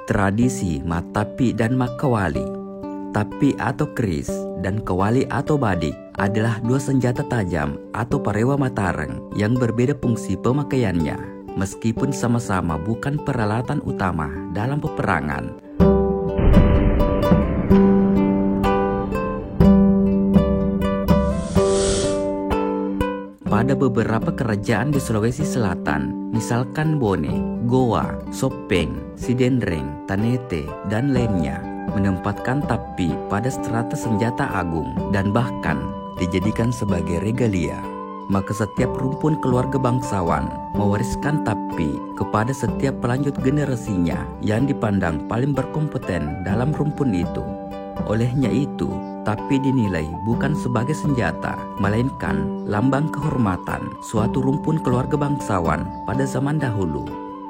Tradisi Matapi dan Makawali. Tapi atau keris dan kawali atau badik adalah dua senjata tajam atau parewa Mataram yang berbeda fungsi pemakaiannya, meskipun sama-sama bukan peralatan utama dalam peperangan. Pada beberapa kerajaan di Sulawesi Selatan, misalkan Bone, Goa, Sopeng, Sidendreng, Tanete, dan lainnya, menempatkan tapi pada strata senjata agung dan bahkan dijadikan sebagai regalia. Maka setiap rumpun keluarga bangsawan mewariskan tapi kepada setiap pelanjut generasinya yang dipandang paling berkompeten dalam rumpun itu. Olehnya itu, tapi dinilai bukan sebagai senjata, melainkan lambang kehormatan suatu rumpun keluarga bangsawan pada zaman dahulu,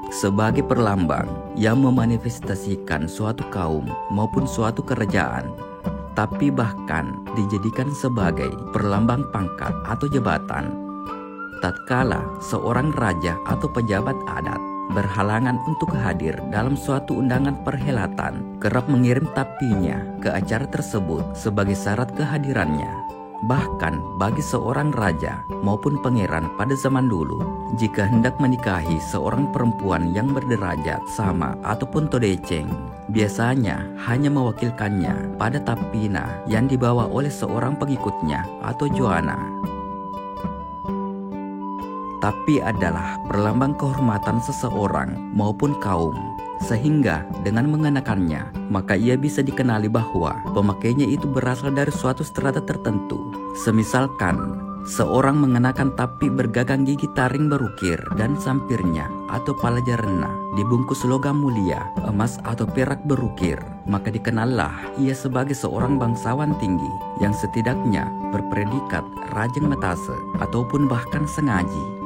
sebagai perlambang yang memanifestasikan suatu kaum maupun suatu kerajaan. Tapi bahkan dijadikan sebagai perlambang pangkat atau jabatan. Tatkala seorang raja atau pejabat adat berhalangan untuk hadir dalam suatu undangan perhelatan, kerap mengirim tapinya ke acara tersebut sebagai syarat kehadirannya. Bahkan bagi seorang raja maupun pangeran pada zaman dulu, jika hendak menikahi seorang perempuan yang berderajat sama ataupun todeceng, biasanya hanya mewakilkannya pada tapina yang dibawa oleh seorang pengikutnya atau joana. Tapi adalah perlambang kehormatan seseorang maupun kaum, sehingga dengan mengenakannya maka ia bisa dikenali bahwa pemakainya itu berasal dari suatu strata tertentu. Semisalkan seorang mengenakan tapi bergagang gigi taring berukir dan sampirnya atau palajarena dibungkus logam mulia, emas atau perak berukir, maka dikenallah ia sebagai seorang bangsawan tinggi yang setidaknya berpredikat rajeng matase ataupun bahkan sengaji.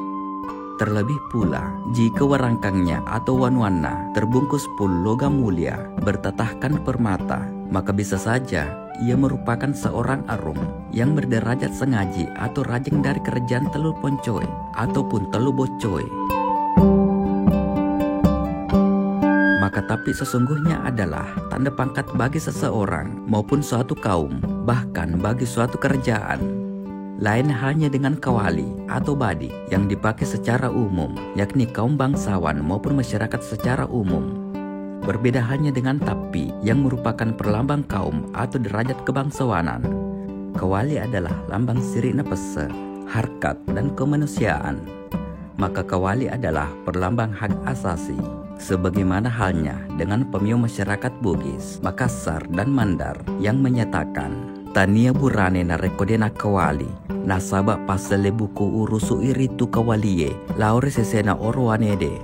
Terlebih pula, jika warangkangnya atau wanwana terbungkus pul logam mulia bertatahkan permata, maka bisa saja ia merupakan seorang arum yang berderajat sengaji atau rajeng dari kerajaan Teluk Poncoe ataupun Teluk Bocoe. Maka tapi sesungguhnya adalah tanda pangkat bagi seseorang maupun suatu kaum, bahkan bagi suatu kerajaan. Lain hanya dengan kawali atau badik yang dipakai secara umum, yakni kaum bangsawan maupun masyarakat secara umum. Berbeda hanya dengan tapi yang merupakan perlambang kaum atau derajat kebangsawanan. Kawali adalah lambang sirina pese, harkat, dan kemanusiaan. Maka kawali adalah perlambang hak asasi. Sebagaimana halnya dengan pemiu masyarakat Bugis, Makassar, dan Mandar yang menyatakan Tania burane na rekodena kawali, nasaba pasale buku urusu iritu kawalie, laure sesena orwanede.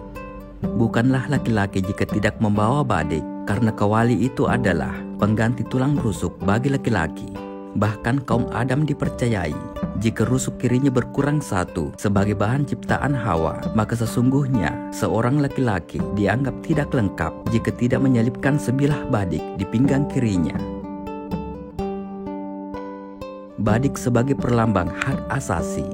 Bukanlah laki-laki jika tidak membawa badik, karena kawali itu adalah pengganti tulang rusuk bagi laki-laki. Bahkan kaum Adam dipercayai, jika rusuk kirinya berkurang satu sebagai bahan ciptaan Hawa, maka sesungguhnya seorang laki-laki dianggap tidak lengkap jika tidak menyelipkan sebilah badik di pinggang kirinya. Badik sebagai perlambang hak asasi,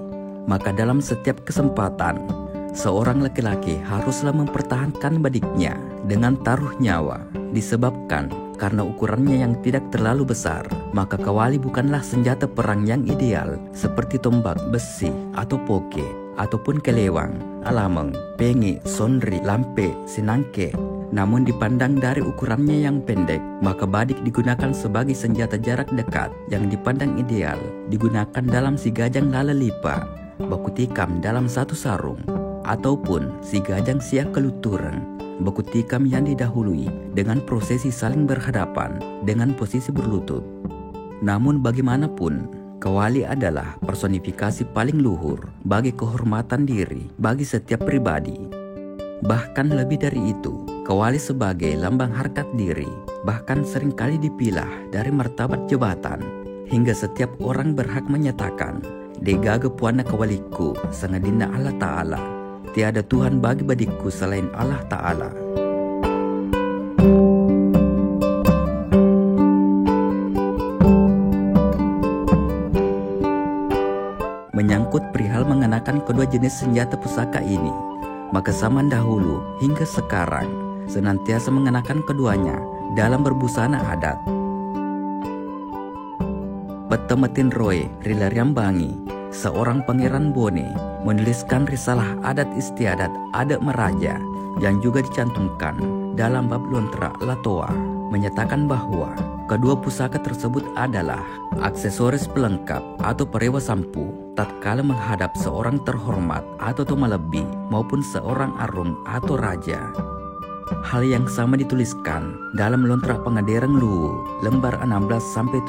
maka dalam setiap kesempatan seorang laki-laki haruslah mempertahankan badiknya dengan taruh nyawa. Disebabkan karena ukurannya yang tidak terlalu besar, maka kawali bukanlah senjata perang yang ideal seperti tombak, besi, atau poke, ataupun kelewang, alameng, penge, sondri, lampe, sinangke. Namun dipandang dari ukurannya yang pendek, maka badik digunakan sebagai senjata jarak dekat yang dipandang ideal, digunakan dalam si gajang lalalipa, baku tikam dalam satu sarung, ataupun si gajang siak kelutureng, baku tikam yang didahului dengan prosesi saling berhadapan dengan posisi berlutut. Namun bagaimanapun, kawali adalah personifikasi paling luhur bagi kehormatan diri bagi setiap pribadi. Bahkan lebih dari itu, kawali sebagai lambang harkat diri bahkan seringkali dipilah dari martabat jabatan, hingga setiap orang berhak menyatakan, "Degaga puana kawaliku sangadina Allah Ta'ala, tiada Tuhan bagi badikku selain Allah Ta'ala." Menyangkut perihal mengenakan kedua jenis senjata pusaka ini, maka zaman dahulu hingga sekarang senantiasa mengenakan keduanya dalam berbusana adat. Petemetin Roy Rilariambangi, seorang pangeran Bone, menuliskan risalah adat istiadat adat meraja yang juga dicantumkan dalam bab Lontra Latoa, menyatakan bahwa kedua pusaka tersebut adalah aksesoris pelengkap atau perewa sampu tatkala menghadap seorang terhormat atau tumalebi maupun seorang arung atau raja. Hal yang sama dituliskan dalam Lontra Pangadereng Luwu lembar 16-17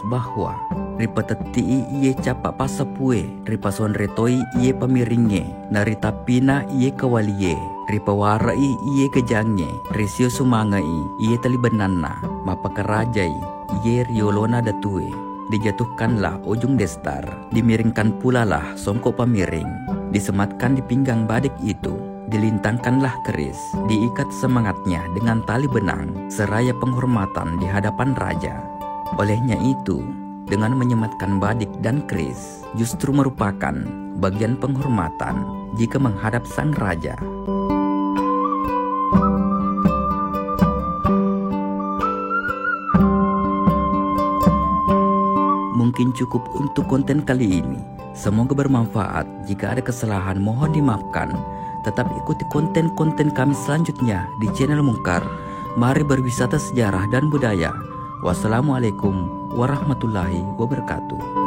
bahwa ripeteti iye capak pasapue, ripasuan retoi iye pamiringe, naritapina iye kawalie, ripawarai iye kejangye, risio sumangai iye talibanana, mapakarajai iye riolona datue. Dijatuhkanlah ujung destar, dimiringkan pula lah songkok pamiring, disematkan di pinggang badik itu, dilintangkanlah keris, diikat semangatnya dengan tali benang, seraya penghormatan di hadapan raja. Olehnya itu, dengan menyematkan badik dan keris, justru merupakan bagian penghormatan jika menghadap sang raja. Mungkin cukup untuk konten kali ini. Semoga bermanfaat. Jika ada kesalahan mohon dimaafkan. Tetap ikuti konten-konten kami selanjutnya di channel Mungkar. Mari berwisata sejarah dan budaya. Wassalamualaikum warahmatullahi wabarakatuh.